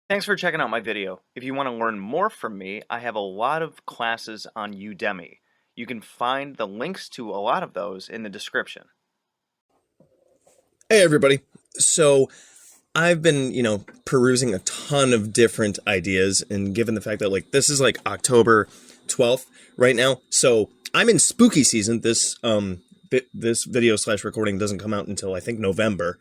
Thanks for checking out my video. If you want to learn more from me, I have a lot of classes on Udemy. You can find the links to a lot of those in the description. Hey everybody. So I've been, perusing a ton of different ideas, and given the fact that this is October 12th right now, so I'm in spooky season. This video / recording doesn't come out until I think November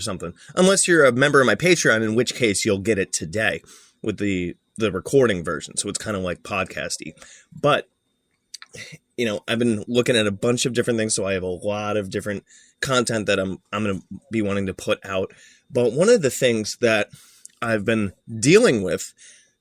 something. Unless you're a member of my Patreon, in which case you'll get it today with the recording version. So it's kind of like podcasty. But I've been looking at a bunch of different things, so I have a lot of different content that I'm going to be wanting to put out. But one of the things that I've been dealing with,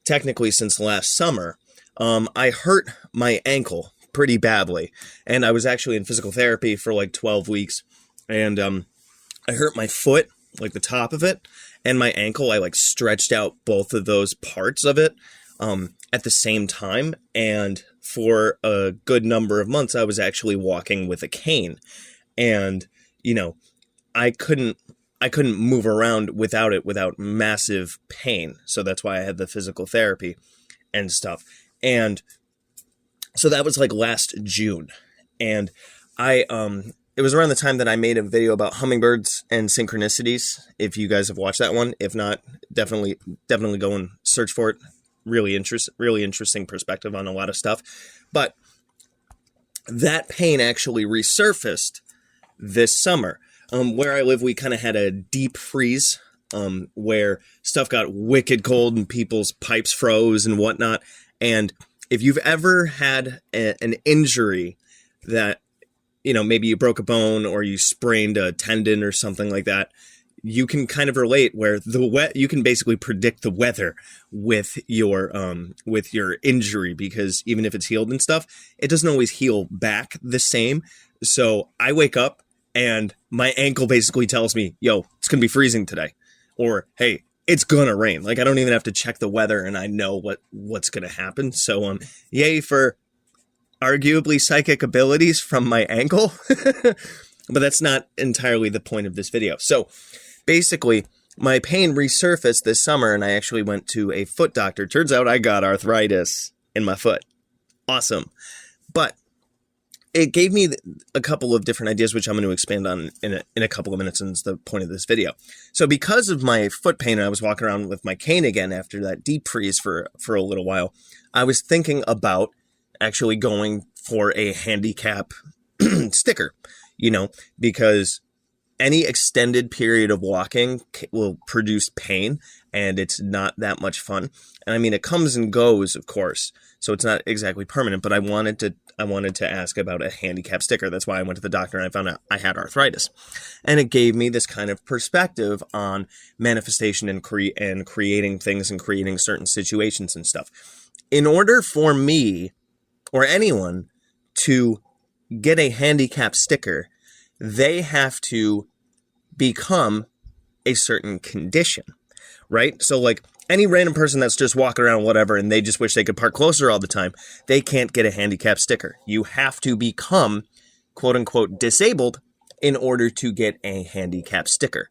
technically since last summer, I hurt my ankle pretty badly, and I was actually in physical therapy for 12 weeks, and I hurt my foot, the top of it, and my ankle. I stretched out both of those parts of it at the same time, and for a good number of months I was actually walking with a cane, and I couldn't move around without massive pain. So that's why I had the physical therapy and stuff. And so that was last June, and it was around the time that I made a video about hummingbirds and synchronicities. If you guys have watched that one, if not, definitely go and search for it. Really interesting perspective on a lot of stuff. But that pain actually resurfaced this summer. Where I live, we kind of had a deep freeze, where stuff got wicked cold and people's pipes froze and whatnot. And if you've ever had an injury that, maybe you broke a bone or you sprained a tendon or something like that, you can kind of relate where you can basically predict the weather with your injury, because even if it's healed and stuff, it doesn't always heal back the same. So I wake up and my ankle basically tells me, yo, it's going to be freezing today. Or, hey, it's going to rain. I don't even have to check the weather, and I know what's going to happen. So, yay for arguably psychic abilities from my ankle. But that's not entirely the point of this video. So basically, my pain resurfaced this summer, and I actually went to a foot doctor. Turns out I got arthritis in my foot. Awesome. But it gave me a couple of different ideas, which I'm going to expand on in a couple of minutes, and it's the point of this video. So because of my foot pain, I was walking around with my cane again after that deep freeze for a little while. I was thinking about actually going for a handicap sticker, because any extended period of walking will produce pain, and it's not that much fun. And I mean, it comes and goes, of course, so it's not exactly permanent, but I wanted to ask about a handicap sticker. That's why I went to the doctor, and I found out I had arthritis. And it gave me this kind of perspective on manifestation and creating things and creating certain situations and stuff. In order for me or anyone to get a handicap sticker, they have to become a certain condition, right? So any random person that's just walking around whatever and they just wish they could park closer all the time, they can't get a handicap sticker. You have to become quote unquote disabled in order to get a handicap sticker.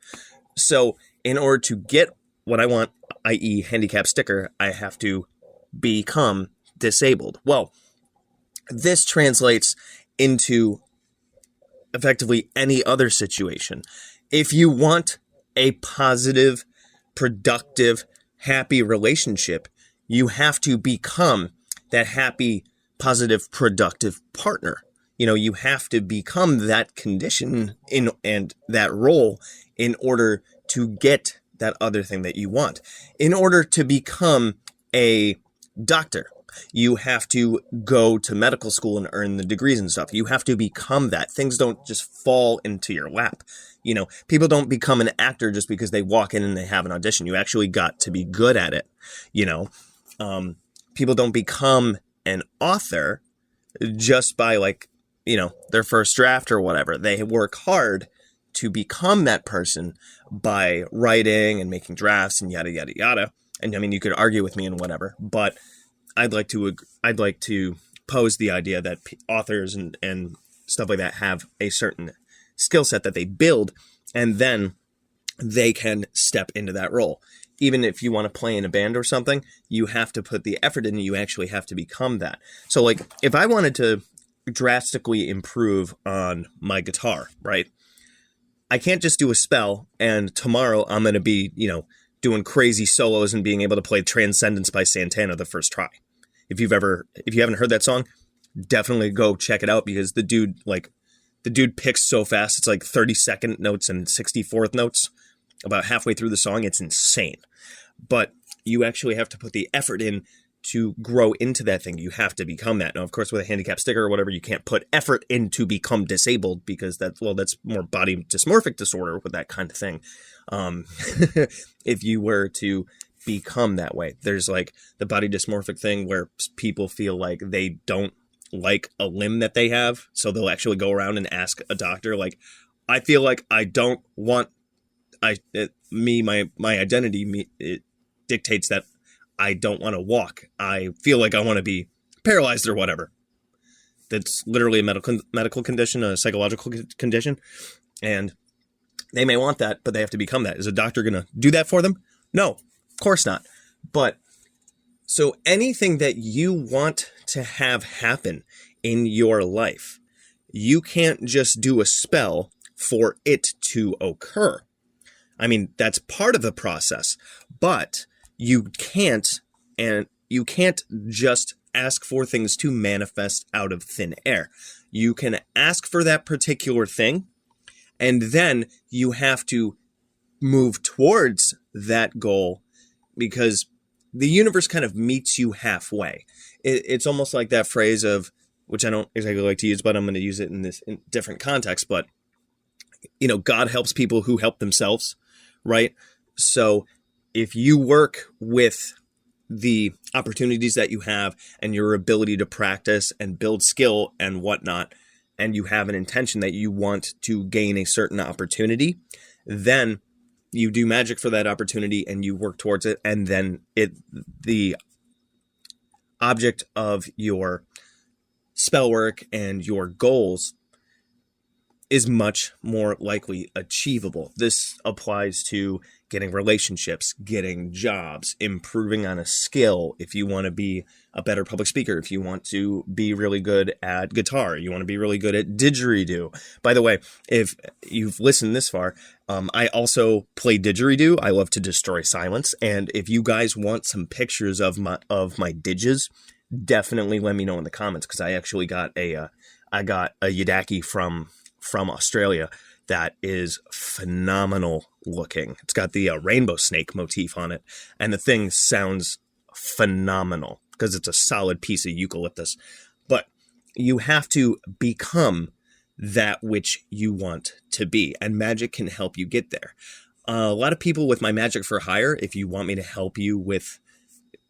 So in order to get what I want, i.e. handicap sticker, I have to become disabled. Well, this translates into effectively any other situation. If you want a positive, productive, happy relationship, you have to become that happy, positive, productive partner. You have to become that condition and that role in order to get that other thing that you want. In order to become a doctor, you have to go to medical school and earn the degrees and stuff. You have to become that. Things don't just fall into your lap. People don't become an actor just because they walk in and they have an audition. You actually got to be good at it. People don't become an author just by their first draft or whatever. They work hard to become that person by writing and making drafts and yada, yada, yada. And I mean, you could argue with me and whatever, but I'd like to pose the idea that authors and stuff like that have a certain skill set that they build, and then they can step into that role. even if you want to play in a band or something, you have to put the effort in. You actually have to become that. So like if I wanted to drastically improve on my guitar, right? I can't just do a spell and tomorrow I'm going to be, doing crazy solos and being able to play Transcendence by Santana the first try. If you haven't heard that song, definitely go check it out because the dude picks so fast. It's like 32nd notes and 64th notes about halfway through the song. It's insane. But you actually have to put the effort in to grow into that thing. You have to become that. Now, of course, with a handicap sticker or whatever, you can't put effort in to become disabled because that's more body dysmorphic disorder with that kind of thing. If you were to become that way, there's like the body dysmorphic thing where people feel like they don't like a limb that they have. So they'll actually go around and ask a doctor, like, I feel like I don't want, my identity, it dictates that I don't want to walk. I feel like I want to be paralyzed or whatever. That's literally a medical condition, a psychological condition. And they may want that, but they have to become that. Is a doctor going to do that for them? No, of course not. But so anything that you want to have happen in your life, you can't just do a spell for it to occur. I mean, that's part of the process, but you can't just ask for things to manifest out of thin air. You can ask for that particular thing, and then you have to move towards that goal because the universe kind of meets you halfway. It's almost like that phrase of, which I don't exactly like to use, but I'm going to use it in different context, but God helps people who help themselves, right? So if you work with the opportunities that you have and your ability to practice and build skill and whatnot, and you have an intention that you want to gain a certain opportunity, then you do magic for that opportunity and you work towards it. And then the object of your spell work and your goals is much more likely achievable. This applies to getting relationships, getting jobs, improving on a skill. If you want to be a better public speaker, if you want to be really good at guitar, you want to be really good at didgeridoo. By the way, if you've listened this far, I also play didgeridoo. I love to destroy silence. And if you guys want some pictures of my didges, definitely let me know in the comments because I actually got a Yidaki from Australia that is phenomenal looking. It's got the rainbow snake motif on it, and the thing sounds phenomenal because it's a solid piece of eucalyptus. But you have to become that which you want to be, and magic can help you get there. A lot of people with my Magic for Hire, if you want me to help you with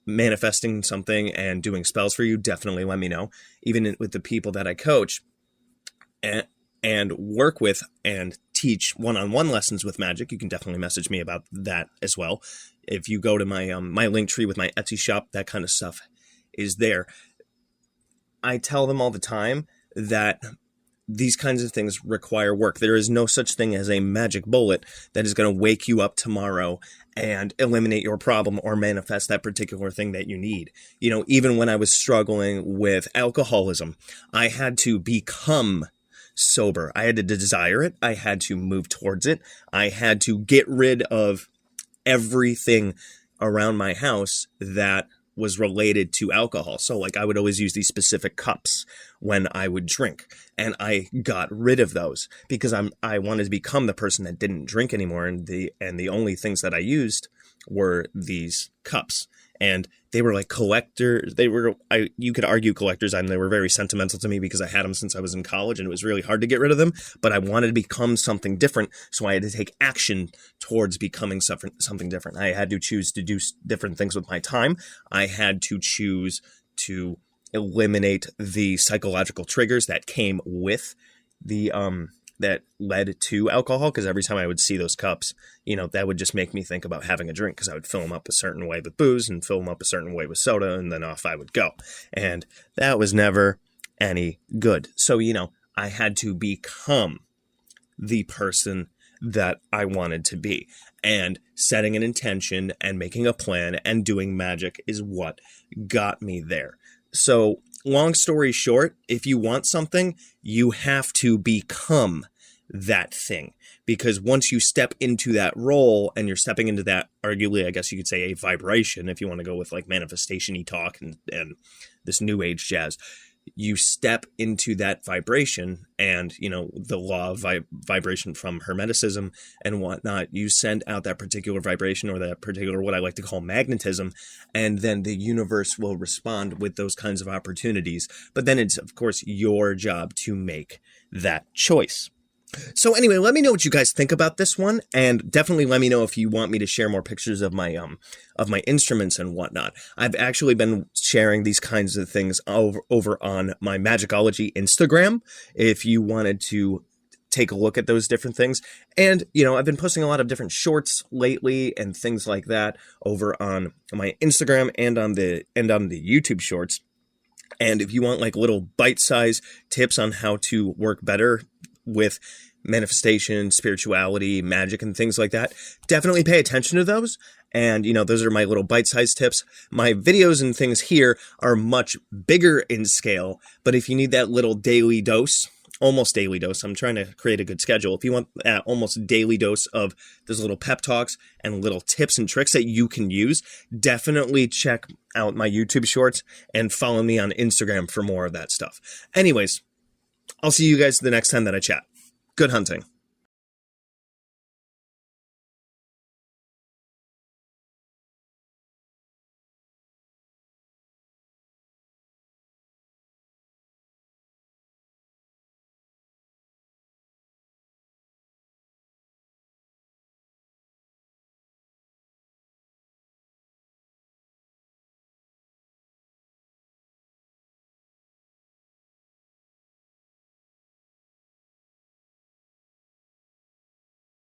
manifesting something and doing spells for you, definitely let me know. Even with the people that I coach and work with and teach one-on-one lessons with magic, you can definitely message me about that as well. If you go to my my link tree with my Etsy shop, that kind of stuff is there. I tell them all the time that these kinds of things require work. There is no such thing as a magic bullet that is going to wake you up tomorrow and eliminate your problem or manifest that particular thing that you need. Even when I was struggling with alcoholism, I had to become sober. I had to desire it. I had to move towards it. I had to get rid of everything around my house that was related to alcohol. So like I would always use these specific cups when I would drink, and I got rid of those because I wanted to become the person that didn't drink anymore, and the only things that I used were these cups. And they were like collectors. You could argue collectors. They were very sentimental to me because I had them since I was in college, and it was really hard to get rid of them. But I wanted to become something different, so I had to take action towards becoming something different. I had to choose to do different things with my time. I had to choose to eliminate the psychological triggers that came with the that led to alcohol, because every time I would see those cups, that would just make me think about having a drink, because I would fill them up a certain way with booze and fill them up a certain way with soda, and then off I would go. And that was never any good. So, I had to become the person that I wanted to be. And setting an intention and making a plan and doing magic is what got me there. So, long story short, if you want something, you have to become that thing. Because once you step into that role and you're stepping into that, arguably, I guess you could say a vibration, if you want to go with like manifestation-y talk and this new age jazz, you step into that vibration and, the law of vibration from Hermeticism and whatnot, you send out that particular vibration or that particular, what I like to call magnetism, and then the universe will respond with those kinds of opportunities. But then it's, of course, your job to make that choice. So anyway, let me know what you guys think about this one, and definitely let me know if you want me to share more pictures of my instruments and whatnot. I've actually been sharing these kinds of things over on my Magickology Instagram, if you wanted to take a look at those different things. And, I've been posting a lot of different shorts lately and things like that over on my Instagram and on the YouTube shorts. And if you want like little bite-sized tips on how to work better with manifestation, spirituality, magic, and things like that, definitely pay attention to those. And, those are my little bite-sized tips. My videos and things here are much bigger in scale, but if you need that little daily dose, almost daily dose, I'm trying to create a good schedule. If you want that almost daily dose of those little pep talks and little tips and tricks that you can use, definitely check out my YouTube shorts and follow me on Instagram for more of that stuff. Anyways, I'll see you guys the next time that I chat. Good hunting.